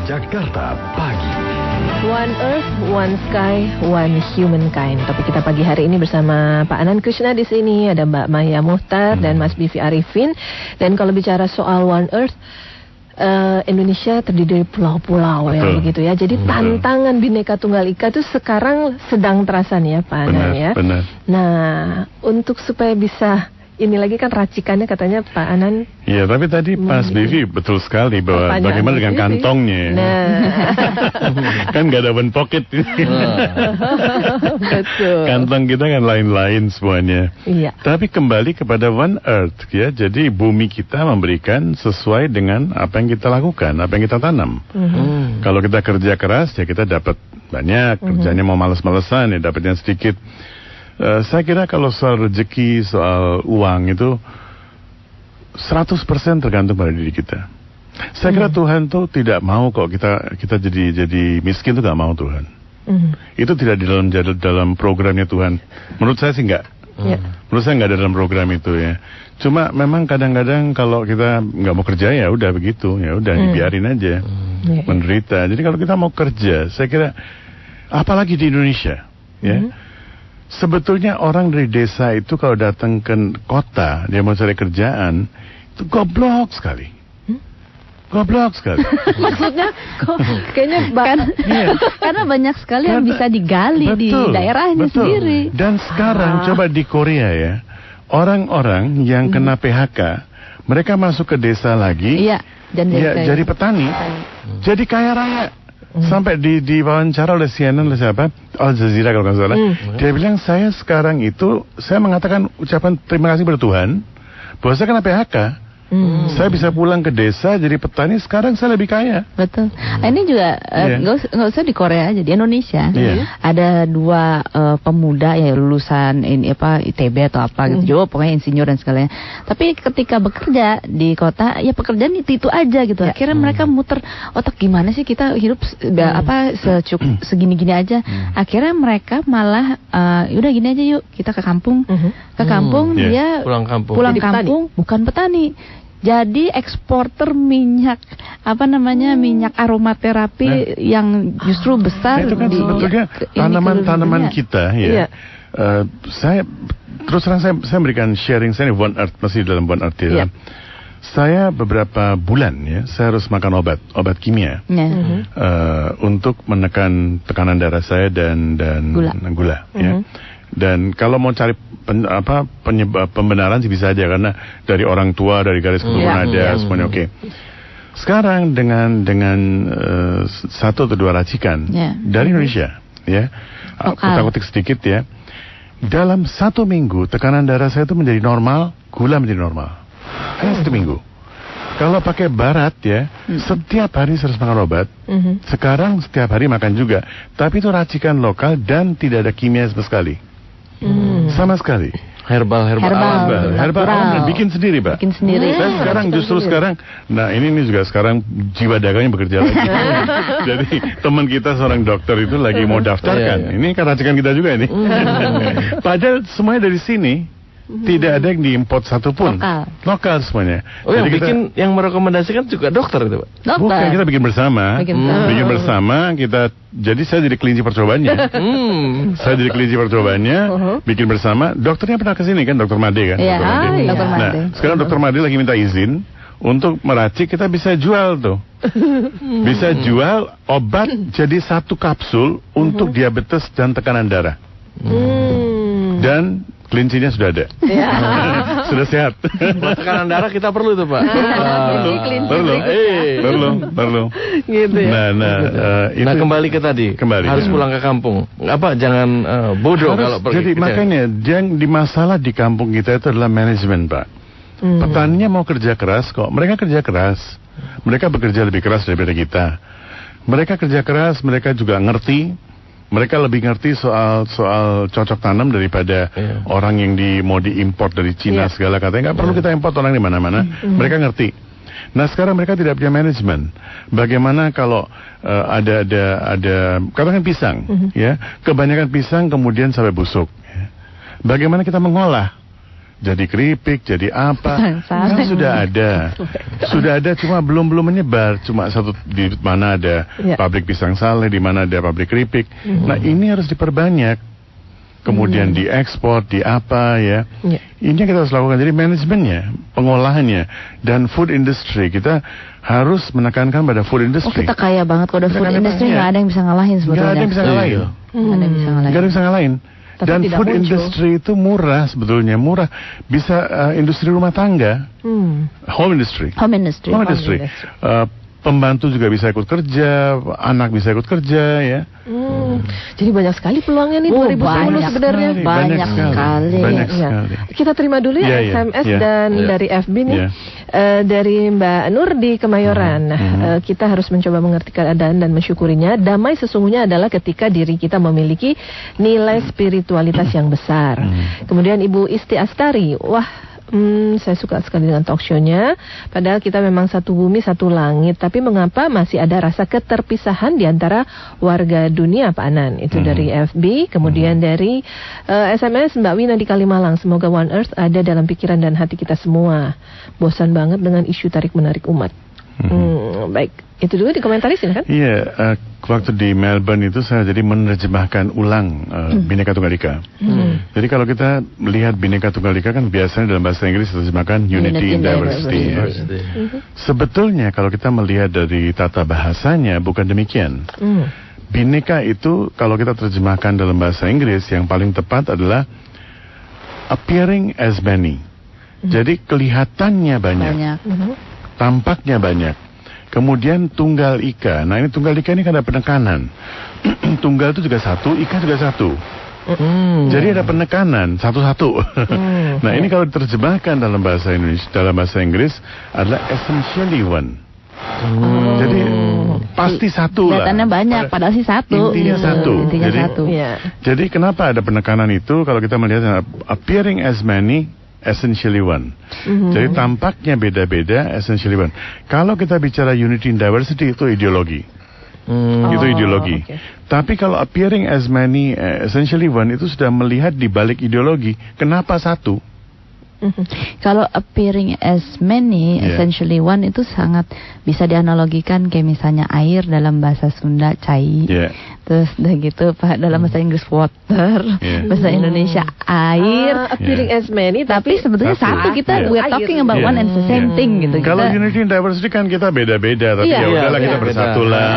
Jakarta Pagi. One Earth, One Sky, One Humankind. Topik kita pagi hari ini bersama Pak Anand Krishna di sini, ada Mbak Maya Muhtar dan Mas Bivi Arifin. Dan kalau bicara soal One Earth, Indonesia terdiri dari pulau-pulau ya begitu ya. Jadi tantangan Bhinneka Tunggal Ika itu sekarang sedang terasa nih ya Pak Anand ya. Benar. Nah, untuk supaya bisa ini lagi kan racikannya katanya Pak Anand. Iya, tapi tadi Mas Bivi betul sekali bahwa bagaimana dengan kantongnya. Nah. Kan nggak ada one pocket. Betul. Kantong kita kan lain-lain semuanya. Iya. Tapi kembali kepada One Earth ya. Jadi bumi kita memberikan sesuai dengan apa yang kita lakukan, apa yang kita tanam. Kalau kita kerja keras ya kita dapat banyak. Kerjanya mau males-malesan ya dapatnya sedikit. Saya kira kalau soal rezeki, soal uang itu 100% tergantung pada diri kita. Saya kira Tuhan tuh tidak mau kok kita jadi miskin tuh gak mau Tuhan. Itu tidak di dalam programnya Tuhan. Menurut saya sih enggak. Menurut saya enggak ada dalam program itu ya. Cuma memang kadang-kadang kalau kita nggak mau kerja ya udah begitu, ya udah dibiarin aja menderita. Jadi kalau kita mau kerja, saya kira apalagi di Indonesia ya. Sebetulnya orang dari desa itu kalau datang ke kota, dia mau cari kerjaan, itu goblok sekali. Goblok sekali. Maksudnya kok kayaknya karena banyak sekali yang bisa digali di daerahnya sendiri. Dan sekarang coba di Korea ya, orang-orang yang kena PHK, mereka masuk ke desa lagi, jadi petani, jadi kaya raya. Sampai diwawancara oleh CNN oleh siapa? Al Jazeera kalau nggak salah. Dia bilang saya sekarang itu saya mengatakan ucapan terima kasih pada Tuhan bahwa saya kena PHK. Saya bisa pulang ke desa jadi petani, sekarang saya lebih kaya. Betul. Ini juga nggak usah di Korea aja, di Indonesia ada dua pemuda ya lulusan ITB atau apa gitu, juga pokoknya insinyur dan segalanya. Tapi ketika bekerja di kota ya pekerjaan itu aja gitu. Akhirnya mereka muter otak gimana sih kita hidup segini-gini aja. Akhirnya mereka malah udah gini aja yuk kita ke kampung. Ke kampung dia pulang kampung bukan petani. Jadi eksporter minyak minyak aromaterapi yang justru besar. Itu kan sebetulnya tanaman-tanaman kita ya. Saya terus terang saya memberikan sharing saya One Earth, masih dalam One Earth ya. Saya beberapa bulan ya saya harus makan obat kimia untuk menekan tekanan darah saya dan gula ya. Dan kalau mau cari pembenaran sih bisa aja karena dari orang tua, dari garis keturunan ada semuanya oke. Sekarang dengan satu atau dua racikan dari Indonesia ya, kotak-kotak sedikit ya, dalam 1 minggu tekanan darah saya itu menjadi normal, gula menjadi normal. Hanya 1 minggu. Kalau pakai barat ya, setiap hari harus makan obat. Sekarang setiap hari makan juga, tapi itu racikan lokal dan tidak ada kimia sama sekali. Sama sekali. Herbal alam bikin sendiri, Pak. Bikin sendiri. Saya sekarang sekarang, nah ini juga sekarang jiwa dagangnya bekerja lagi. Jadi teman kita seorang dokter itu lagi mau daftarkan. Ini kan racikan kita juga ini. Padahal semuanya dari sini. Tidak ada yang diimport satupun. Lokal semuanya. Jadi yang bikin, yang merekomendasikan juga dokter itu, Pak? Bukan, kita bikin bersama. Bikin bersama, jadi saya jadi kelinci percobaannya. Saya jadi kelinci percobaannya, bikin bersama. Dokternya pernah kesini kan, Dokter Made kan? Iya, Dokter Made. Nah, sekarang Dokter Made lagi minta izin untuk meracik, kita bisa jual tuh. Bisa jual obat jadi 1 kapsul untuk diabetes dan tekanan darah. Dan kelincinya sudah ada. Sudah sehat. Buat tekanan darah kita perlu itu, Pak. Perlu. Gitu ya. Nah, kembali ke tadi. Harus pulang ke kampung. Jangan bodoh kalau pergi. Jadi makanya yang masalah di kampung kita itu adalah manajemen, Pak. Petaninya mau kerja keras kok. Mereka kerja keras. Mereka bekerja lebih keras daripada kita. Mereka kerja keras, mereka juga ngerti. Mereka lebih ngerti soal cocok tanam daripada orang yang mau diimport dari Cina segala katanya. Nggak perlu kita import orang di mana-mana. Mereka ngerti. Nah sekarang mereka tidak punya manajemen. Bagaimana kalau ada katakan pisang, ya kebanyakan pisang kemudian sampai busuk. Ya. Bagaimana kita mengolah jadi keripik, jadi apa, kan sudah ada, cuma belum menyebar. Cuma satu di mana ada pabrik pisang saleh, di mana ada pabrik keripik. Nah ini harus diperbanyak. Kemudian diekspor, di apa ya. Ini yang kita harus lakukan. Jadi manajemennya, pengolahannya, dan food industry kita harus menekankan pada food industry. Kita kaya banget kalau ada food industry, nggak ada yang bisa ngalahin sebetulnya. Nggak ada yang bisa ngalahin. Nggak ada yang bisa ngalahin. Dan food industry itu murah sebetulnya, murah. Bisa industri rumah tangga, home industry. Pembantu juga bisa ikut kerja, anak bisa ikut kerja ya. Jadi banyak sekali peluangnya nih 2010 sebenarnya. Banyak sekali. Kita terima dulu ya SMS dan dari FB nih. Dari Mbak Nur di Kemayoran. Kita harus mencoba mengerti keadaan dan mensyukurinya. Damai sesungguhnya adalah ketika diri kita memiliki nilai spiritualitas yang besar. Kemudian Ibu Isti Astari, saya suka sekali dengan talk show-nya. Padahal kita memang satu bumi, satu langit. Tapi mengapa masih ada rasa keterpisahan di antara warga dunia, Pak Anan? Itu dari FB. Kemudian dari SMS Mbak Wina di Kalimalang. Semoga One Earth ada dalam pikiran dan hati kita semua. Bosan banget dengan isu tarik-menarik umat. Baik, itu dulu dikomentarisin kan? Iya, waktu di Melbourne itu saya jadi menerjemahkan ulang Bhinneka Tunggal Ika. Jadi kalau kita melihat Bhinneka Tunggal Ika kan biasanya dalam bahasa Inggris diterjemahkan Unity in Diversity. Sebetulnya kalau kita melihat dari tata bahasanya bukan demikian. Bhinneka itu kalau kita terjemahkan dalam bahasa Inggris yang paling tepat adalah appearing as many. Jadi kelihatannya banyak. Tampaknya banyak. Kemudian tunggal ika. Nah ini tunggal ika ini kan ada penekanan. Tunggal itu juga satu, ika juga satu. Jadi ada penekanan satu-satu. Nah ini kalau diterjemahkan dalam bahasa Indonesia, dalam bahasa Inggris adalah essentially one. Jadi pasti satu lah. Kelihatannya banyak, padahal sih satu. Intinya satu. Jadi, jadi kenapa ada penekanan itu? Kalau kita melihat appearing as many, essentially one. Jadi tampaknya beda-beda, essentially one. Kalau kita bicara unity in diversity itu ideologi. Itu ideologi. Tapi kalau appearing as many, essentially one itu sudah melihat di balik ideologi. Kenapa satu? Kalau appearing as many, essentially one itu sangat bisa dianalogikan kayak misalnya air dalam bahasa Sunda cai. Terus udah gitu Pak dalam bahasa Inggris water, bahasa Indonesia air. Appearing as many tapi sebetulnya satu kita we're talking about one and the same thing gitu. Kalau unity and diversity kan kita beda-beda tapi ya udahlah kita bersatu lah.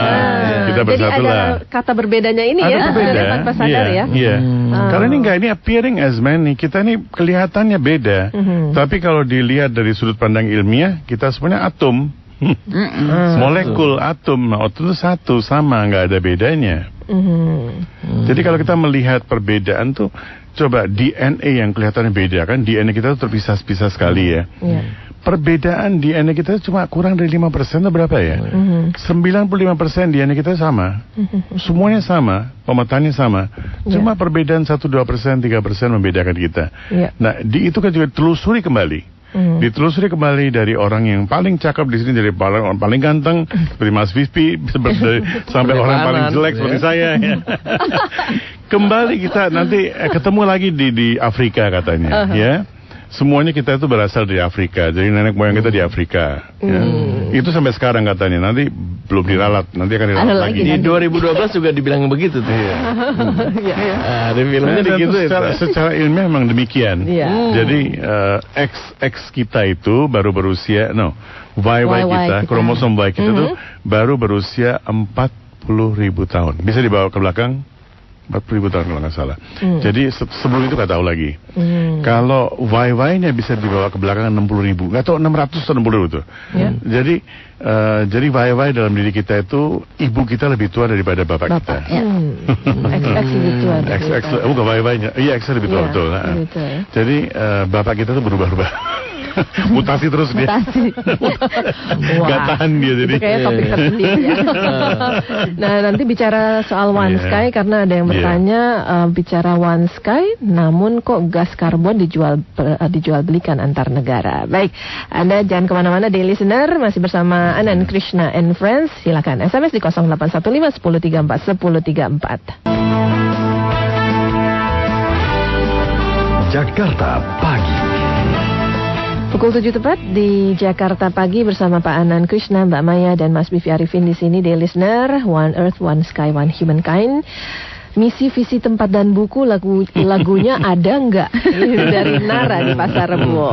Kita bersatu lah. Jadi ada kata berbedanya ini ya, tanpa sadar ya. Karena ini enggak, ini appearing as many, kita ini kelihatannya beda. Tapi kalau dilihat dari sudut pandang ilmiah, kita sebenarnya atom. Molekul atom, atom itu satu, sama, nggak ada bedanya. Jadi kalau kita melihat perbedaan tuh, coba DNA yang kelihatannya beda kan, DNA kita tuh terpisah-pisah sekali ya. Perbedaan DNA kita cuma kurang dari 5% atau berapa ya? 95% DNA kita sama. Semuanya sama, pemetaannya sama. Cuma perbedaan 1-2%, 3% membedakan kita. Nah, itu kan juga telusuri kembali. Ditelusuri kembali dari orang yang paling cakep di sini, dari orang paling ganteng seperti Mas Vispi, sampai orang paling jelek seperti saya. Ya. Kembali kita nanti ketemu lagi di Afrika katanya, ya. Semuanya kita itu berasal dari Afrika. Jadi nenek moyang kita di Afrika ya. Itu sampai sekarang katanya. Nanti belum diralat, nanti akan diralat lagi. Di 2012 juga dibilang begitu tuh. Ada filmnya gitu. Secara ilmiah memang demikian. Jadi X kita itu baru berusia YY kita, kromosom Y kita tuh baru berusia 40.000 tahun. Bisa dibawa ke belakang 40.000 tahun kalau nggak salah. Jadi sebelum itu nggak tahu lagi. Kalau YY-nya bisa dibawa ke belakang 60.000, nggak tahu 600 atau 60.000 tuh. Jadi YY dalam diri kita itu ibu kita lebih tua daripada bapak kita. X lebih tua. Bukan YY-nya, iya X lebih tua betul. Jadi bapak kita tuh berubah-ubah. Mutasi terus dia. Gak tahan dia jadi. Itu kayak topik tersendiri ya. Nah nanti bicara soal One Sky, karena ada yang bertanya bicara One Sky, namun kok gas karbon dijual belikan antar negara. Baik, Anda jangan kemana-mana, daily listener masih bersama Anan Krishna and Friends. Silakan SMS di 0815 1034 1034. Jakarta Pagi. Pukul 7 tepat di Jakarta Pagi bersama Pak Anan Krishna, Mbak Maya, dan Mas Bivi Arifin di sini. Dear listener, One Earth, One Sky, One Humankind. Misi, visi, tempat, dan buku lagunya ada nggak? Dari Nara di Pasar Rebo.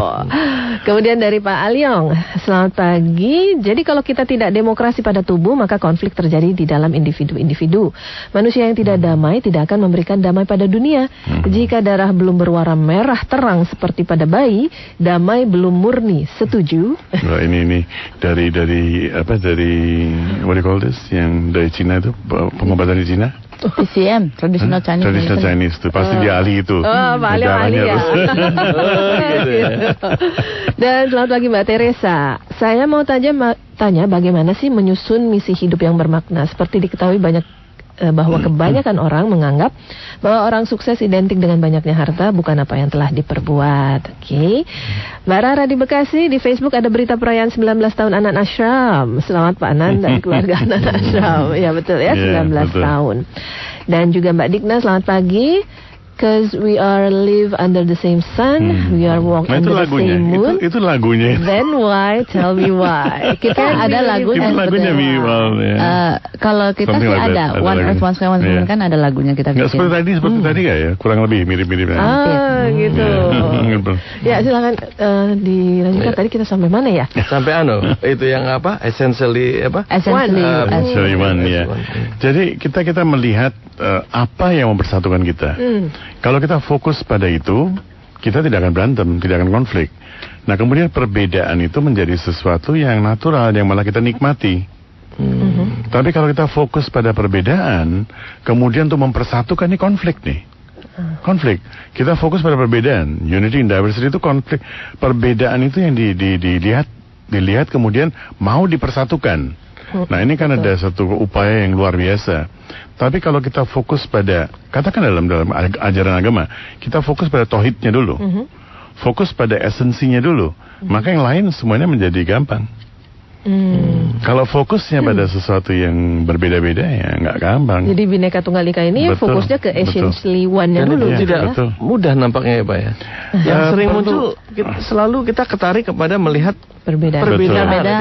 Kemudian dari Pak Alyong, selamat pagi. Jadi kalau kita tidak demokrasi pada tubuh, maka konflik terjadi di dalam individu-individu. Manusia yang tidak damai tidak akan memberikan damai pada dunia. Jika darah belum berwarna merah terang seperti pada bayi, damai belum murni. Setuju? Nah, ini dari what do you call this? Yang dari Cina itu, pengobatan di Cina? TCM, Traditional Chinese. Traditional Chinese itu pasti dia ahli itu. Pak ahli ya. Dan selamat pagi Mbak Teresa. Saya mau tanya bagaimana sih menyusun misi hidup yang bermakna. Seperti diketahui bahwa kebanyakan orang menganggap bahwa orang sukses identik dengan banyaknya harta, bukan apa yang telah diperbuat. Oke. Mbak Rara di Bekasi, di Facebook ada berita perayaan 19 tahun Anan Ashram. Selamat Pak Anan dan keluarga Anan Ashram. Ya betul ya, 19 tahun. Dan juga Mbak Dikna, selamat pagi. Because we are live under the same sun, we are walk under the same moon. Itu lagunya. Then why? Tell me why. Kita ada lagunya. Itu lagunya kalau kita sih ada One Earth, One Sky, One Humankind, kan ada lagunya kita bikin. Seperti tadi kan ya, kurang lebih mirip-mirip. Gitu. Ya silakan dilanjutkan. Tadi kita sampai mana ya? Sampai itu yang apa? Essentially one, ya. Jadi kita melihat apa yang mempersatukan kita. Kalau kita fokus pada itu, kita tidak akan berantem, tidak akan konflik. Nah, kemudian perbedaan itu menjadi sesuatu yang natural, yang malah kita nikmati. Tapi kalau kita fokus pada perbedaan, kemudian untuk mempersatukan, ini konflik nih. Konflik. Kita fokus pada perbedaan. Unity in diversity itu konflik. Perbedaan itu yang dilihat kemudian mau dipersatukan. Nah, ini kan ada satu upaya yang luar biasa. Tapi kalau kita fokus pada, katakan dalam ajaran agama, kita fokus pada tauhidnya dulu, fokus pada esensinya dulu, maka yang lain semuanya menjadi gampang. Kalau fokusnya pada sesuatu yang berbeda-beda, ya nggak gampang. Jadi Bhinneka Tunggal Ika ini fokusnya ke essentially one-nya dulu. Tidak mudah nampaknya ya Pak ya. Yang sering muncul, selalu kita ketarik kepada melihat perbedaan.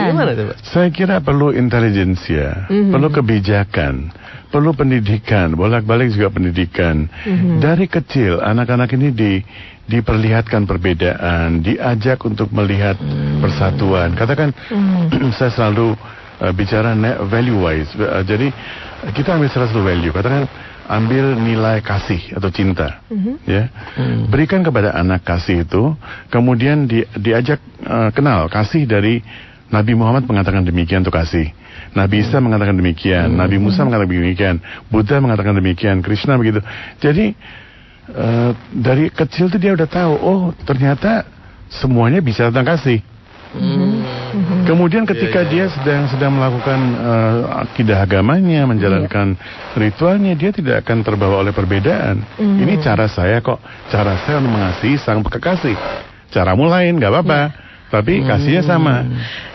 Gimana itu Pak? Saya kira perlu intelijensia, perlu kebijakan, perlu pendidikan, bolak-balik juga pendidikan. Dari kecil anak-anak ini diperlihatkan perbedaan, diajak untuk melihat persatuan. Katakan, saya selalu bicara value wise. Jadi kita ambil salah satu value. Katakan ambil nilai kasih atau cinta, ya. Berikan kepada anak kasih itu, kemudian diajak kenal kasih dari Nabi Muhammad mengatakan demikian untuk kasih. Nabi Isa mengatakan demikian, Nabi Musa mengatakan demikian, Buddha mengatakan demikian, Krishna begitu. Jadi dari kecil tuh dia udah tahu, oh ternyata semuanya bisa tentang kasih. Kemudian ketika dia sedang melakukan akidah agamanya, menjalankan ritualnya, dia tidak akan terbawa oleh perbedaan. Ini cara saya kok, cara saya untuk mengasihi sang kekasih. Caramu lain, nggak apa-apa. Tapi kasihnya sama.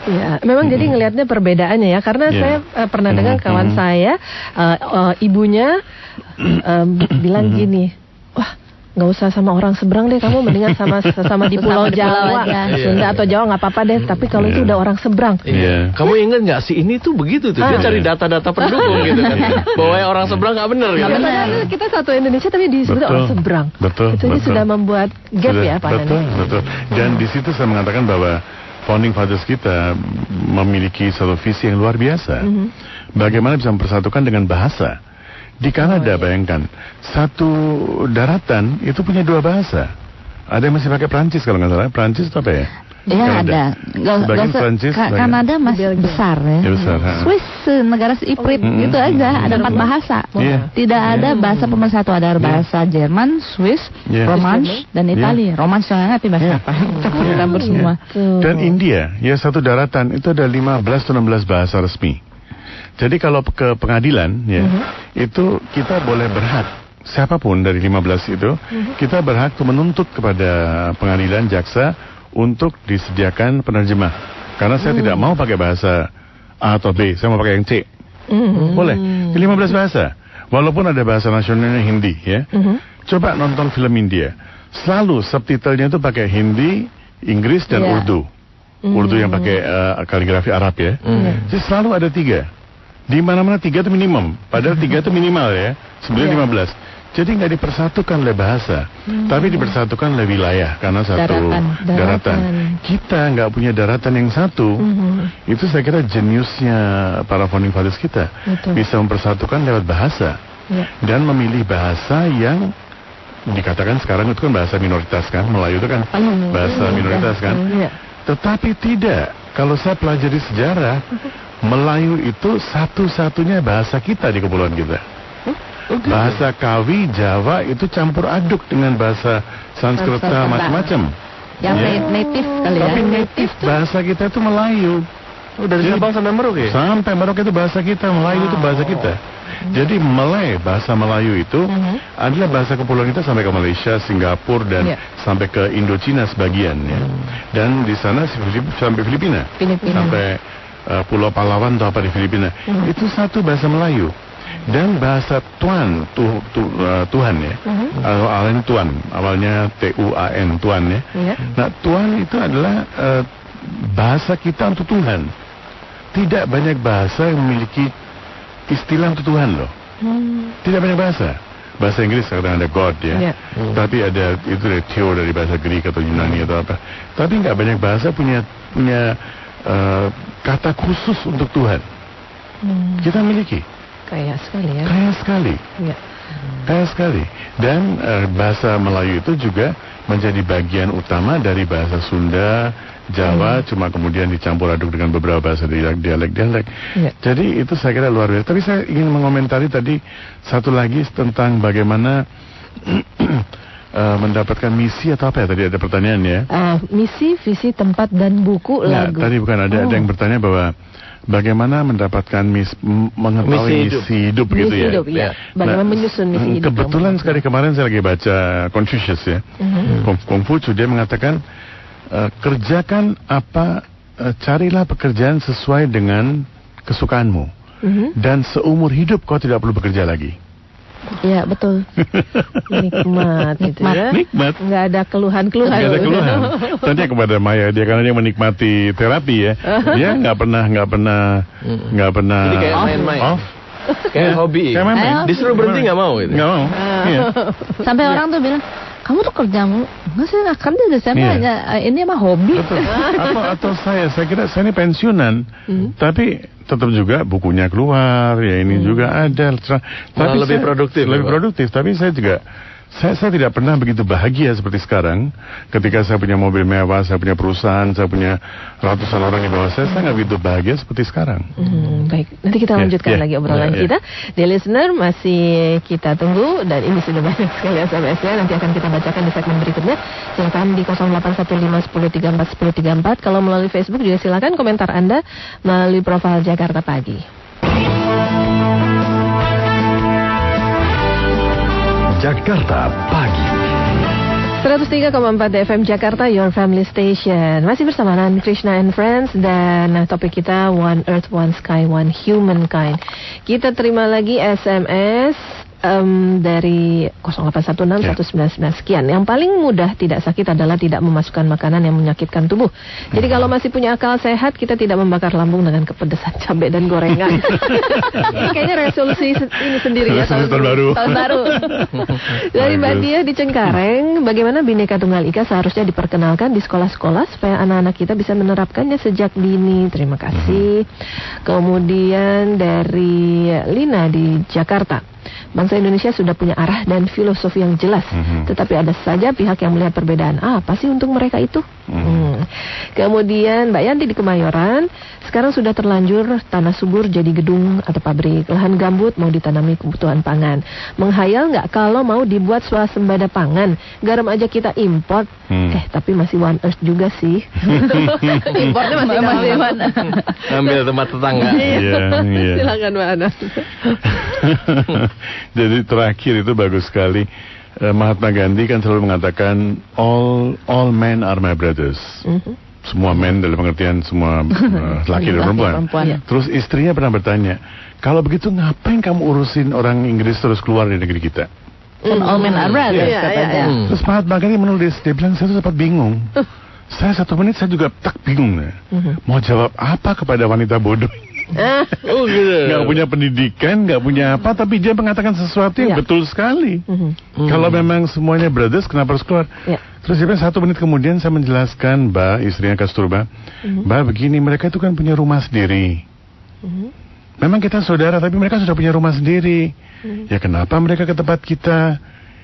Ya, memang jadi ngelihatnya perbedaannya ya. Karena saya pernah dengar kawan saya, ibunya bilang gini, wah nggak usah sama orang seberang deh, kamu mendingan sama di Pulau Jawa, Sunda atau Jawa nggak apa-apa deh. Tapi kalau itu udah orang seberang. Kamu ingat nggak si ini tuh begitu tuh, dia cari data-data pendukung gitu kan, bahwa orang seberang nggak benar. Gitu. Kita satu Indonesia tapi disebut orang seberang. Itu sudah membuat gap ya Pak Nani. Betul. Dan di situ saya mengatakan bahwa founding fathers kita memiliki satu visi yang luar biasa. Bagaimana bisa mempersatukan dengan bahasa. Di Kanada, bayangkan, satu daratan itu punya dua bahasa. Ada yang masih pakai Prancis kalau nggak salah. Prancis itu apa ya? Ya ada. Kanada masih besar ya. Swiss negara Iprit itu aja ada 4 bahasa. Tidak ada bahasa pemersatu, ada bahasa Jerman, Swiss, Romansh dan Italia. Romansh nggak ngerti bahasa apa. Campur-campur semua. Dan India, ya satu daratan itu ada 15 atau 16 bahasa resmi. Jadi kalau ke pengadilan ya, itu kita boleh berhak, siapapun dari 15 itu, kita berhak untuk menuntut kepada pengadilan jaksa untuk disediakan penerjemah. Karena saya tidak mau pakai bahasa A atau B, saya mau pakai yang C. Boleh, 15 bahasa. Walaupun ada bahasa nasionalnya Hindi ya. Coba nonton film India, selalu subtitlenya itu pakai Hindi, Inggris dan Urdu. Urdu yang pakai kaligrafi Arab ya. Jadi selalu ada 3. Di mana-mana 3 itu minimum. Padahal 3 itu minimal ya. Sebenarnya 15. Jadi nggak dipersatukan oleh bahasa, tapi dipersatukan oleh wilayah karena satu daratan. Kita nggak punya daratan yang satu. Itu saya kira jeniusnya para founding fathers kita. Bisa mempersatukan lewat bahasa dan memilih bahasa yang dikatakan sekarang itu kan bahasa minoritas kan, Melayu itu kan bahasa minoritas kan. Tetapi tidak. Kalau saya pelajari sejarah, Melayu itu satu-satunya bahasa kita di kepulauan kita. Bahasa Kawi, Jawa itu campur aduk dengan bahasa Sanskerta macam-macam. Yang native kali ya. Tapi native bahasa kita itu Melayu. Dari Sabang sampai Merauke? Sampai Merauke itu bahasa kita, Melayu itu bahasa kita. Jadi Malay, bahasa Melayu itu adalah bahasa kepulauan kita sampai ke Malaysia, Singapura dan sampai ke Indochina sebagian ya. Dan di sana sampai Filipina. Sampai Pulau Palawan atau apa di Filipina. Itu satu bahasa Melayu. Dan bahasa Tuan, Tuhan ya, awalnya Tuan, awalnya T-U-A-N, Tuan ya. Nah Tuan itu adalah bahasa kita untuk Tuhan. Tidak banyak bahasa yang memiliki istilah untuk Tuhan loh. Tidak banyak bahasa. Bahasa Inggris kadang ada God ya, tapi ada itu dari Theo dari bahasa Greek atau Yunani atau apa. Tapi nggak banyak bahasa punya kata khusus untuk Tuhan. Kita miliki. Kaya sekali ya. Kaya sekali. Kaya sekali. Dan bahasa Melayu itu juga menjadi bagian utama dari bahasa Sunda, Jawa, cuma kemudian dicampur aduk dengan beberapa bahasa dialek-dialek. Jadi itu saya kira luar biasa. Tapi saya ingin mengomentari tadi satu lagi tentang bagaimana mendapatkan misi atau apa ya tadi ada pertanyaan ya. Misi, visi, tempat dan buku lagu. Tadi bukan ada yang bertanya bahwa bagaimana mendapatkan mengetahui misi hidup gitu ya. Bagaimana menyusun misi hidup. Kebetulan sekali kemarin saya lagi baca Confucius ya. Konghucu dia mengatakan kerjakan apa, carilah pekerjaan sesuai dengan kesukaanmu. Dan seumur hidup kau tidak perlu bekerja lagi. Ya betul. Nikmat gitu ya. Nikmat. Nggak ada keluhan-keluhan. Nggak ada keluhan. Tanya kepada Maya, dia karena dia menikmati terapi ya. Dia nggak pernah. Jadi kayak main-main. Off. Kayak hobi. Kayak main-main. Disuruh berhenti nggak mau gitu. Nggak mau. Sampai orang tuh bilang, kamu tuh kerja mulu. Enggak, saya nggak kerja, saya hanya ini mah hobi. Atau saya kira saya ini pensiunan, tapi tetap juga bukunya keluar, ya ini juga ada. Tapi lebih produktif. Tapi saya juga saya tidak pernah begitu bahagia seperti sekarang. Ketika saya punya mobil mewah, saya punya perusahaan, saya punya ratusan orang di bawah saya nggak begitu bahagia seperti sekarang. Baik, nanti kita lanjutkan lagi obrolan kita. The listener masih kita tunggu dan ini sudah banyak sekali SMS-nya. Nanti akan kita bacakan di segmen berikutnya. Silakan di 08151034 1034. Kalau melalui Facebook juga silakan komentar Anda melalui profil Jakarta Pagi. Jakarta Pagi 103,4 FM Jakarta, Your Family Station. Masih bersama Nan Krishna and Friends. Dan topik kita One Earth, One Sky, One Humankind. Kita terima lagi SMS dari 08161999 sekian. Yang paling mudah tidak sakit adalah tidak memasukkan makanan yang menyakitkan tubuh. Jadi kalau masih punya akal sehat, kita tidak membakar lambung dengan kepedesan cabai dan gorengan. Ini kayaknya resolusi ini sendiri ya, tahun baru. Dari Mbak Dia di Cengkareng, bagaimana Bhinneka Tunggal Ika seharusnya diperkenalkan di sekolah-sekolah supaya anak-anak kita bisa menerapkannya sejak dini. Terima kasih. Kemudian dari Lina di Jakarta, bangsa Indonesia sudah punya arah dan filosofi yang jelas, tetapi ada saja pihak yang melihat perbedaan. Apa sih untuk mereka itu? Kemudian Mbak Yanti di Kemayoran, sekarang sudah terlanjur tanah subur jadi gedung atau pabrik, lahan gambut mau ditanami kebutuhan pangan. Menghayal nggak kalau mau dibuat swasembada pangan, garam aja kita import, tapi masih One Earth juga sih. Importnya masih mana? Ambil tempat tetangga. Silakan Mbak Ana. Jadi terakhir itu bagus sekali. Mahatma Gandhi kan selalu mengatakan all men are my brothers. Semua men dalam pengertian semua laki dan perempuan. Terus istrinya pernah bertanya, kalau begitu ngapain kamu urusin orang Inggris terus keluar dari negeri kita? All men are brothers katanya. Terus Mahatma Gandhi menulis, dia bilang saya tuh sempat bingung. Saya 1 menit saya juga bingung ya. Mau jawab apa kepada wanita bodoh? Oh gitu. Gak punya pendidikan, gak punya apa, tapi dia mengatakan sesuatu yang betul sekali. Kalau memang semuanya brothers, kenapa harus keluar? Terus dia 1 menit kemudian saya menjelaskan, Mbak, istrinya Kasturba, Mbak begini, mereka itu kan punya rumah sendiri. Memang kita saudara, tapi mereka sudah punya rumah sendiri. Ya kenapa mereka ke tempat kita?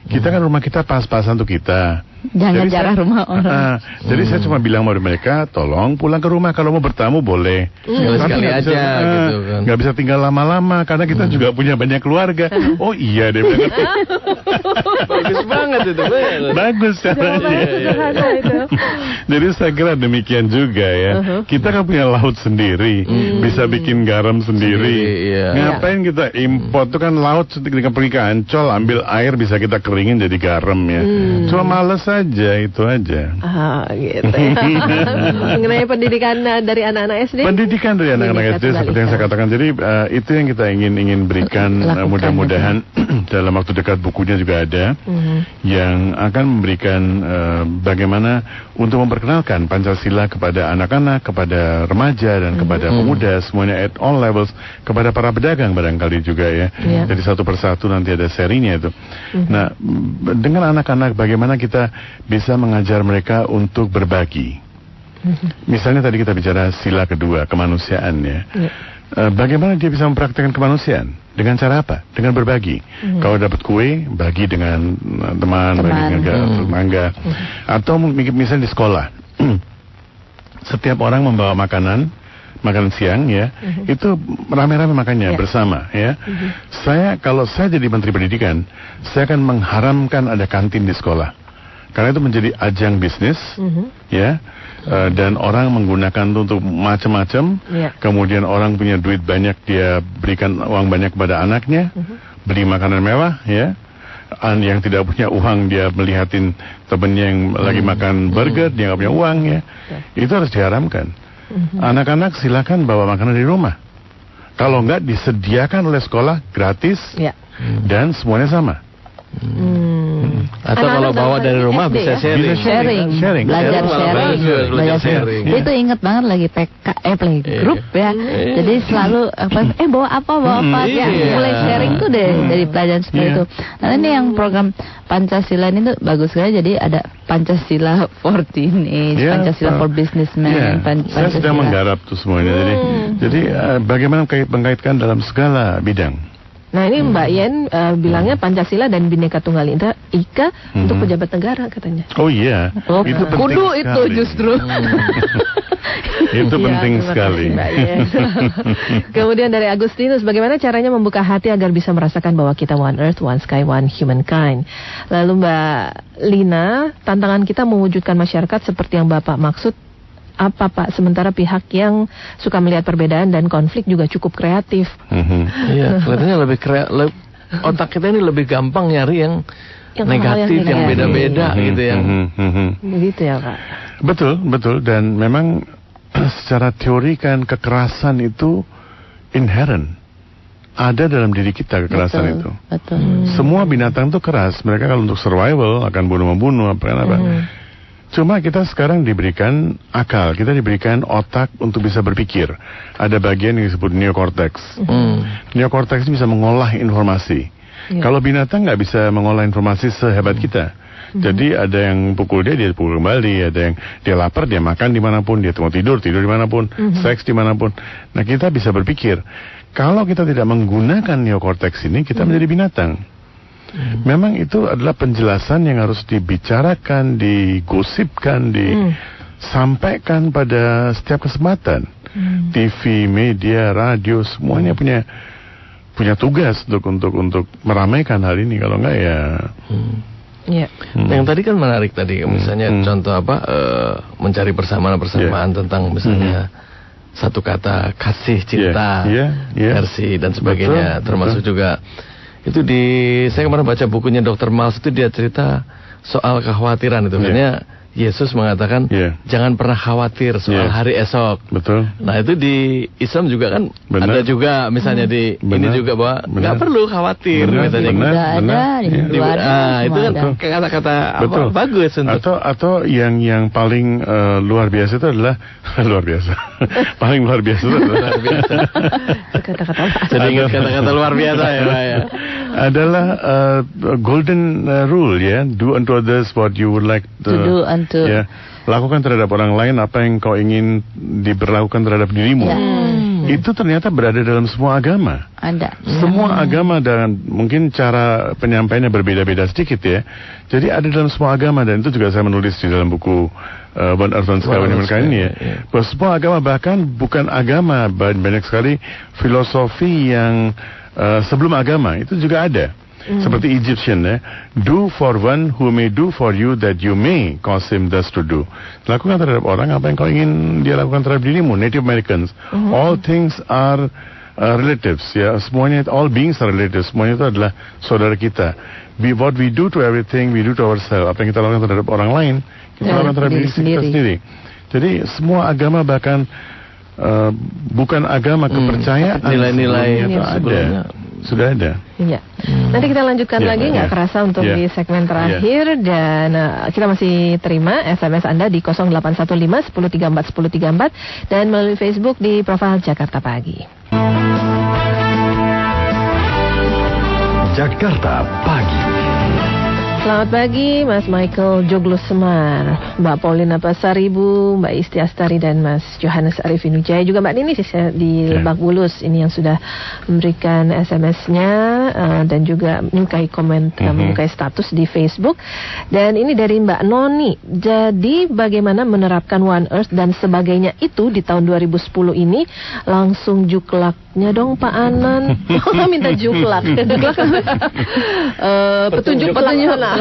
Kita kan rumah kita pas-pasan untuk kita. Jangan jarah rumah orang. Jadi saya cuma bilang sama mereka, tolong pulang ke rumah. Kalau mau bertamu boleh. Sekali aja gitu kan. Gak bisa tinggal lama-lama karena kita juga punya banyak keluarga. Oh iya deh. Bagus banget itu. Bagus caranya. Jadi saya kira demikian juga ya. Kita kan punya laut sendiri, bisa bikin garam sendiri. Ngapain kita import? Itu kan laut ketika pergi ke Ancol, ambil air bisa kita keringin jadi garam ya. Cuma males saja, itu aja. Gitu ya. Mengenai pendidikan dari anak-anak SD? Pendidikan dari anak-anak SD seperti yang saya katakan. Jadi itu yang kita ingin berikan. Mudah-mudahan dalam waktu dekat bukunya juga ada yang akan memberikan bagaimana untuk memperkenalkan Pancasila kepada anak-anak, kepada remaja dan kepada pemuda, semuanya at all levels, kepada para pedagang barangkali juga ya. Jadi satu persatu nanti ada serinya itu. Nah, dengan anak-anak bagaimana kita bisa mengajar mereka untuk berbagi. Misalnya tadi kita bicara sila kedua, kemanusiaan ya. Bagaimana dia bisa mempraktikkan kemanusiaan? Dengan cara apa? Dengan berbagi. Kalau dapat kue, bagi dengan teman, bagi dengan tetangga. Atau misalnya di sekolah, setiap orang membawa makanan siang ya, itu rame-rame makannya bersama ya. Kalau saya jadi Menteri Pendidikan, saya akan mengharamkan ada kantin di sekolah. Karena itu menjadi ajang bisnis, ya, dan orang menggunakan itu untuk macam-macam. Kemudian orang punya duit banyak, dia berikan uang banyak kepada anaknya, beli makanan mewah, ya. Yang tidak punya uang dia melihatin temennya yang lagi makan burger, dia nggak punya uang, ya. Itu harus diharamkan. Anak-anak silakan bawa makanan dari rumah. Kalau enggak disediakan oleh sekolah gratis, dan semuanya sama. Atau kalau bawa dari rumah SD, bisa sharing. Belajar sharing. Itu inget banget lagi playgroup ya. Jadi selalu bawa apa ya. Mulai sharing tuh dari pelajaran seperti itu. Nah ini yang program Pancasila ini tuh bagus sekali. Jadi ada Pancasila for Teenage, Pancasila for Businessmen, Saya sedang menggarap tuh semuanya. Jadi bagaimana mengkaitkan dalam segala bidang. Nah ini Mbak Yen bilangnya Pancasila dan Bhinneka Tunggal Ika untuk pejabat negara katanya. Oh iya, itu penting kudu sekali. Itu justru. Itu penting sekali. Mbak Yen. Kemudian dari Agustinus, bagaimana caranya membuka hati agar bisa merasakan bahwa kita one earth, one sky, one humankind. Lalu Mbak Lina, tantangan kita mewujudkan masyarakat seperti yang Bapak maksud apa Pak? Sementara pihak yang suka melihat perbedaan dan konflik juga cukup kreatif. Iya, kelihatannya lebih otak kita ini lebih gampang nyari yang negatif, yang beda-beda gitu ya. Begitu ya Pak. Betul. Dan memang secara teori kan kekerasan itu inherent. Ada dalam diri kita kekerasan itu. Semua binatang itu keras. Mereka kalau untuk survival akan bunuh-membunuh apa. Cuma kita sekarang diberikan akal, kita diberikan otak untuk bisa berpikir. Ada bagian yang disebut neokorteks. Neokorteks bisa mengolah informasi. Kalau binatang nggak bisa mengolah informasi sehebat kita. Jadi ada yang pukul dia pukul kembali. Ada yang dia lapar, dia makan dimanapun. Dia mau tidur dimanapun. Seks dimanapun. Nah kita bisa berpikir. Kalau kita tidak menggunakan neokorteks ini, kita menjadi binatang. Memang itu adalah penjelasan yang harus dibicarakan, digosipkan, disampaikan pada setiap kesempatan. TV, media, radio, semuanya punya tugas untuk meramaikan hal ini. Kalau enggak ya. Yang tadi kan menarik tadi, misalnya contoh mencari persamaan tentang misalnya satu kata kasih, cinta, versi dan sebagainya. Termasuk juga itu saya kemarin baca bukunya Dr. Miles itu dia cerita soal kekhawatiran itu. Sebenarnya Yesus mengatakan jangan pernah khawatir soal hari esok. Betul. Nah itu di Islam juga kan ada juga misalnya di ini juga bahwa nggak perlu khawatir. Ada. Itu kan kata-kata apa bagus untuk. Atau yang paling luar biasa itu adalah luar biasa. Paling luar biasa itu adalah kata-kata apa? Jadi ingat kata-kata luar biasa ya Pak ya. Adalah golden rule ya, do unto others what you would like to do unto. Ya, lakukan terhadap orang lain apa yang kau ingin diberlakukan terhadap dirimu. Itu ternyata berada dalam semua agama. Ada. Semua agama, dan mungkin cara penyampaiannya berbeda-beda sedikit ya. Jadi ada dalam semua agama, dan itu juga saya menulis di dalam buku One Earth, One Sky, One Human Kind ini ya. Bahwa semua agama, bahkan bukan agama, banyak sekali filosofi yang sebelum agama itu juga ada. Seperti Egyptian ya, do for one who may do for you that you may cause him thus to do. Lakukan terhadap orang apa yang kau ingin dia lakukan terhadap dirimu. Native Americans, all things are relatives ya, semuanya, all beings are relatives, semuanya itu adalah saudara kita. What we do to everything, we do to ourselves. Apa yang kita lakukan terhadap orang lain, kita lakukan terhadap diri kita sendiri. Jadi semua agama, bahkan bukan agama kepercayaan, nilai-nilai itu ada. Sudah ada. Iya. Nanti kita lanjutkan lagi, nggak kerasa untuk di segmen terakhir, dan kita masih terima SMS Anda di 0815 1034 1034 dan melalui Facebook di profil Jakarta Pagi. Jakarta Pagi. Selamat pagi Mas Michael Joglo Semar, Mbak Paulina Pasaribu, Mbak Isti Astari, dan Mas Johannes Arifin Wijaya, juga Mbak Nini di Lebak Bulus ini yang sudah memberikan SMS-nya dan juga menyukai menyukai status di Facebook. Dan ini dari Mbak Noni. Jadi bagaimana menerapkan One Earth dan sebagainya itu di tahun 2010 ini? Langsung juklaknya dong Pak Anan. Minta juklak. Petunjuk laksana.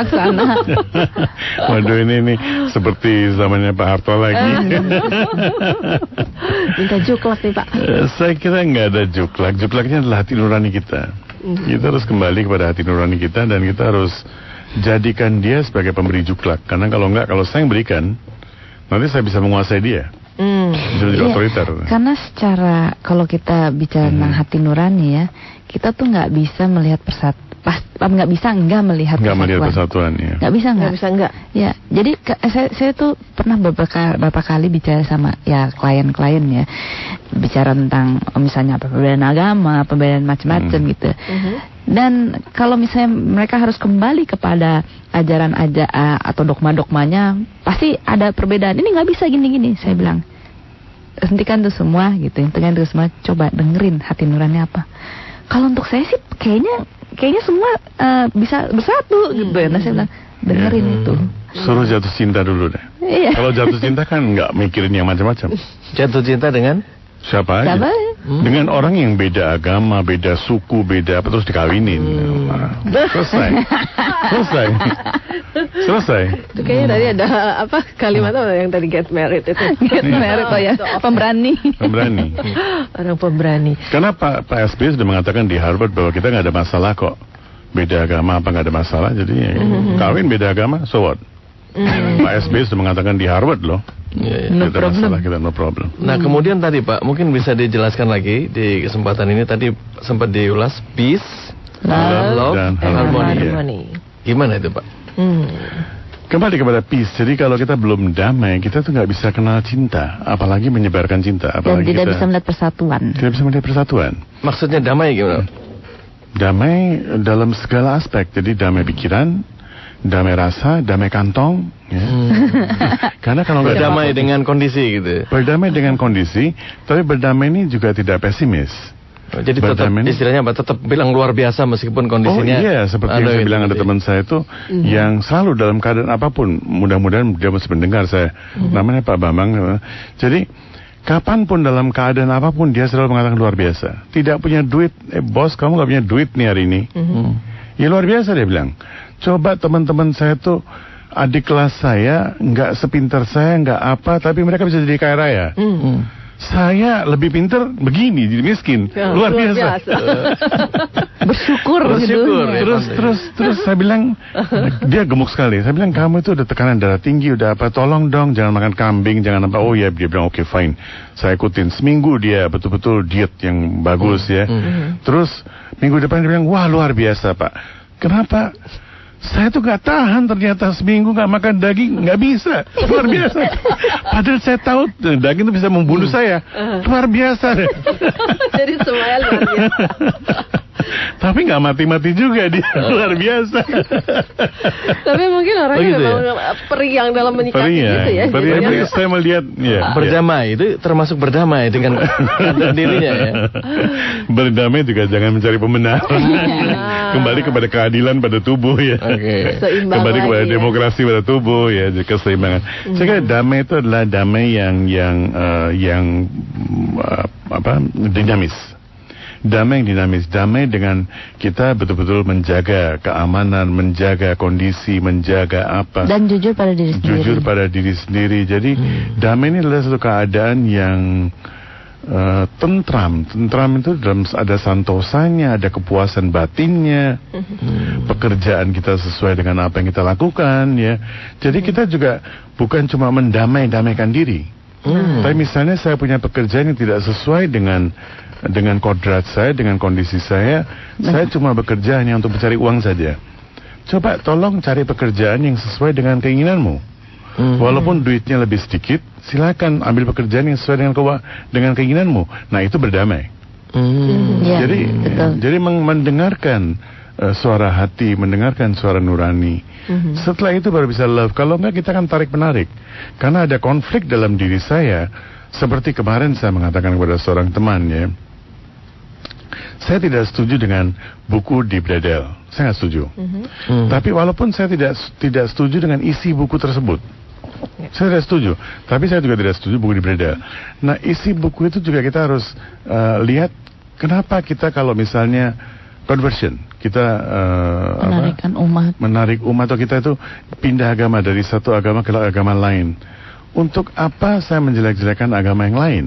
Waduh, ini seperti zamannya Pak Harto lagi. Minta juklak nih Pak. Saya kira nggak ada juklak. Juklaknya adalah hati nurani kita. Kita harus kembali kepada hati nurani kita, dan kita harus jadikan dia sebagai pemberi juklak. Karena kalau saya yang berikan, nanti saya bisa menguasai dia. Jadi otoriter. Karena secara, kalau kita bicara tentang hati nurani ya, kita tuh nggak bisa melihat nggak bisa melihat persatuan ya. Nggak bisa enggak. Ya, jadi saya tuh pernah beberapa kali bicara sama ya klien-klien ya, bicara tentang misalnya perbedaan agama, perbedaan macam-macam gitu. Dan kalau misalnya mereka harus kembali kepada ajaran atau dogma-dogmanya, pasti ada perbedaan. Ini nggak bisa gini-gini. Saya bilang, hentikan tuh semua gitu, coba dengerin hati nurani apa. Kalau untuk saya sih kayaknya semua bisa bersatu gitu ya. Nah, saya bilang dengerin itu. Suruh jatuh cinta dulu deh. Iya. Kalau jatuh cinta kan nggak mikirin yang macam-macam. Jatuh cinta dengan siapa aja? Dengan orang yang beda agama, beda suku, beda apa, terus dikawinin. Selesai. Itu kayaknya tadi ada kalimat yang tadi get married itu. Get married ya. Pemberani. Orang pemberani. Karena Pak SBY sudah mengatakan di Harvard bahwa kita nggak ada masalah kok. Beda agama apa nggak ada masalah. Jadi kawin beda agama, so what? Pak SBY sudah mengatakan di Harvard loh. No problem. Kita no problem. Nah kemudian tadi Pak, mungkin bisa dijelaskan lagi di kesempatan ini. Tadi sempat diulas peace, love dan harmony. Gimana itu Pak? Kembali kepada peace. Jadi kalau kita belum damai, kita tuh nggak bisa kenal cinta, apalagi menyebarkan cinta. Apalagi dan tidak bisa melihat persatuan. Tidak bisa melihat persatuan. Maksudnya damai gimana? Damai dalam segala aspek. Jadi damai pikiran, damai rasa, damai kantong. Ya. Karena kalau nggak berdamai dengan kondisi gitu. Berdamai dengan kondisi, tapi berdamai ini juga tidak pesimis. Jadi tetap istilahnya tetap bilang luar biasa meskipun kondisinya. Oh iya, seperti yang saya bilang, ada teman saya itu yang selalu dalam keadaan apapun, mudah-mudahan dia masih mendengar saya. Namanya Pak Bambang. Jadi kapanpun dalam keadaan apapun dia selalu mengatakan luar biasa. Tidak punya duit, bos kamu nggak punya duit nih hari ini. Ya luar biasa dia bilang. Coba teman-teman saya tuh, adik kelas saya nggak sepintar saya, nggak apa, tapi mereka bisa jadi kaya raya. saya lebih pinter begini, jadi miskin. Luar biasa. Bersyukur. Terus saya bilang, dia gemuk sekali. Saya bilang, kamu itu udah tekanan darah tinggi, udah apa? Tolong dong, jangan makan kambing, jangan apa. Oh ya, dia bilang oke, fine. Saya ikutin seminggu dia betul-betul diet yang bagus ya. Terus minggu depan dia bilang, wah luar biasa Pak. Kenapa? Saya tuh gak tahan ternyata seminggu gak makan daging, gak bisa. Luar biasa. Padahal saya tahu daging itu bisa membunuh saya. Luar biasa deh. Jadi semuanya luar biasa. Tapi nggak mati-mati juga dia. Luar biasa. Tapi mungkin orangnya memang periang dalam menyikapi gitu ya. Periang. Saya melihat berdamai itu termasuk berdamai dengan dirinya ya. Berdamai juga jangan mencari pembenaran. Kembali kepada keadilan pada tubuh ya. Kembali kepada demokrasi pada tubuh ya, keseimbangan. Saya kira damai itu adalah damai yang dinamis. Damai yang dinamis, damai dengan kita betul-betul menjaga keamanan, menjaga kondisi, menjaga apa. Dan jujur pada diri sendiri. Jujur pada diri sendiri. Jadi damai ini adalah satu keadaan yang tentram. Tentram itu ada santosanya, ada kepuasan batinnya. Pekerjaan kita sesuai dengan apa yang kita lakukan ya. Jadi kita juga bukan cuma mendamaikan diri. Tapi misalnya saya punya pekerjaan yang tidak sesuai dengan kodrat saya, dengan kondisi saya cuma bekerja hanya untuk mencari uang saja. Coba tolong cari pekerjaan yang sesuai dengan keinginanmu. Walaupun duitnya lebih sedikit, silakan ambil pekerjaan yang sesuai dengan keinginanmu. Nah, itu berdamai. Jadi mendengarkan suara hati, mendengarkan suara nurani. Setelah itu baru bisa love. Kalau enggak, kita kan tarik-menarik. Karena ada konflik dalam diri saya. Seperti kemarin saya mengatakan kepada seorang teman ya, saya tidak setuju dengan buku di Bredel. Saya nggak setuju. Tapi walaupun saya tidak setuju dengan isi buku tersebut, saya tidak setuju. Tapi saya juga tidak setuju buku di Bredel. Nah, isi buku itu juga kita harus lihat kenapa kita kalau misalnya conversion, kita menarik umat atau kita itu pindah agama dari satu agama ke agama lain. Untuk apa saya menjelek-jelekan agama yang lain?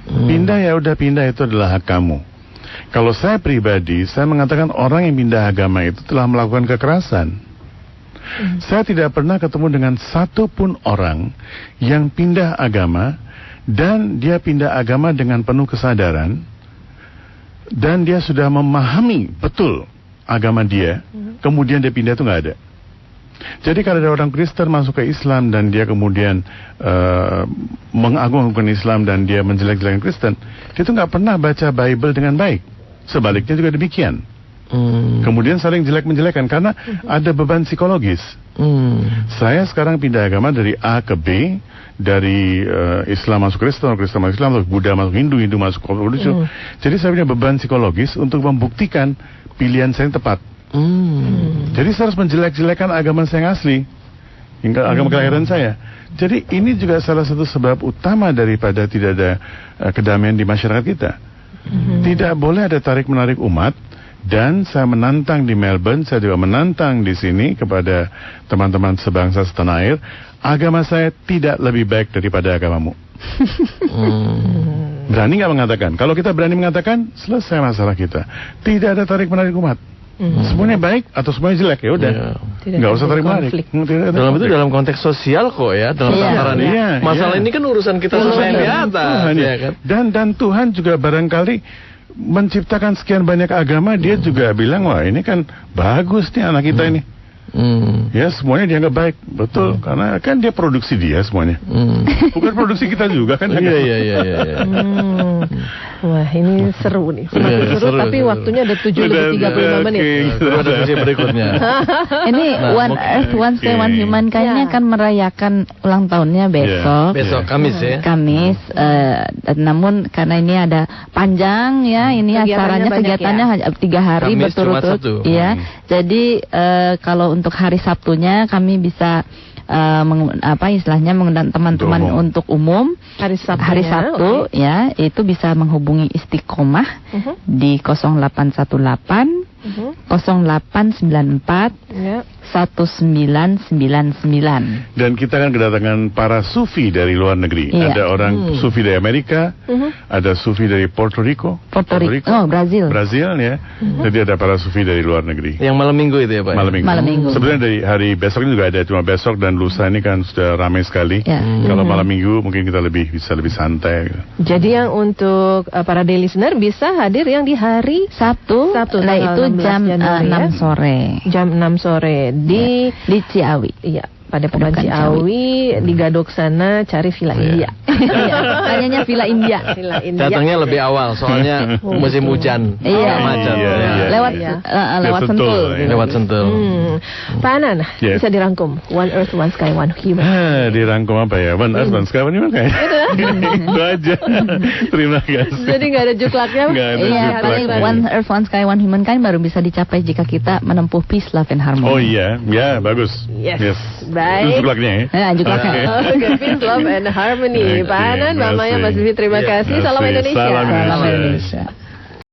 Pindah ya udah pindah, itu adalah hak kamu. Kalau saya pribadi, saya mengatakan orang yang pindah agama itu telah melakukan kekerasan. Saya tidak pernah ketemu dengan satu pun orang yang pindah agama dan dia pindah agama dengan penuh kesadaran dan dia sudah memahami betul agama dia, kemudian dia pindah, itu nggak ada. Jadi kalau ada orang Kristen masuk ke Islam dan dia kemudian mengagungkan Islam dan dia menjelek-jelekan Kristen, dia itu nggak pernah baca Bible dengan baik. Sebaliknya juga demikian. Kemudian saling jelek-menjelekan karena ada beban psikologis. Saya sekarang pindah agama dari A ke B, dari Islam masuk Kristen, Kristen masuk Islam, Buddha masuk Hindu, Hindu masuk Konghucu. Jadi saya punya beban psikologis untuk membuktikan pilihan saya yang tepat. Jadi saya harus menjelek-jelekan agama saya yang asli, hingga agama kelahiran saya. Jadi ini juga salah satu sebab utama daripada tidak ada kedamaian di masyarakat kita. Tidak boleh ada tarik-menarik umat. Dan saya menantang di Melbourne, saya juga menantang di sini kepada teman-teman sebangsa setanah air, agama saya tidak lebih baik daripada agamamu. Berani nggak mengatakan? Kalau kita berani mengatakan, selesai masalah kita. Tidak ada tarik-menarik umat. Semuanya baik atau semuanya jelek, ya udah, nggak usah tarik-menarik. Dalam konteks sosial kok ya, dalam tataran ini. Masalah ini kan urusan kita semua yang di atas. Ya, kan? Dan Tuhan juga barangkali menciptakan sekian banyak agama, dia juga bilang, wah ini kan bagus nih anak kita ini. Ya semuanya dianggap baik, betul, karena kan dia produksi dia semuanya. Bukan produksi kita juga kan. Iya. Wah ini seru nih, semakin seru, tapi waktunya ada 7:35 menit. Pada sesi berikutnya. Ini One Earth, One Sky, One Humankind-nya akan merayakan ulang tahunnya besok. Besok Kamis ya. Kamis. Namun karena ini ada panjang ya, ini acaranya kegiatannya 3 hari berturut-turut. Ya. Jadi kalau untuk hari Sabtunya kami bisa istilahnya mengundang teman-teman untuk umum. Hari Sabtu ya, itu bisa menghubungi Istiqomah di 0818 0894 1999. Dan kita akan kedatangan para sufi dari luar negeri. Ada orang sufi dari Amerika, ada sufi dari Puerto Rico. Brazil. Brazil ya. Jadi ada para sufi dari luar negeri. Yang malam minggu itu ya Pak? Malam minggu. Sebenarnya dari hari besok ini juga ada, cuma besok dan lusa ini kan sudah ramai sekali. Kalau malam minggu mungkin kita bisa lebih santai. Jadi yang untuk para daily listener bisa hadir yang di hari Sabtu. Nah itu jam 6 sore. Jam 6 sore di Ciawi. Iya, pada Padukan Ciawi, di Gadok sana cari Villa India. Tanyanya Villa India. Datangnya lebih awal soalnya musim hujan. Macet. Lewat Sentul. Lewat Sentul. Pak Anan, bisa dirangkum One Earth, One Sky, One Human. Dirangkum apa ya? One Earth, One Sky, One Human kayak. Itu aja. Terima kasih. Jadi nggak ada juklaknya. Paling One Earth, One Sky, One Human kan baru bisa dicapai jika kita menempuh peace, love, and harmony. Oh iya, bagus. Yes. Baik. Juklaknya ya. Juklaknya. Peace, love, and harmony. Pak Anan, Mbak Maya, Mas Bibi, terima kasih. Salam Indonesia. Salam Indonesia.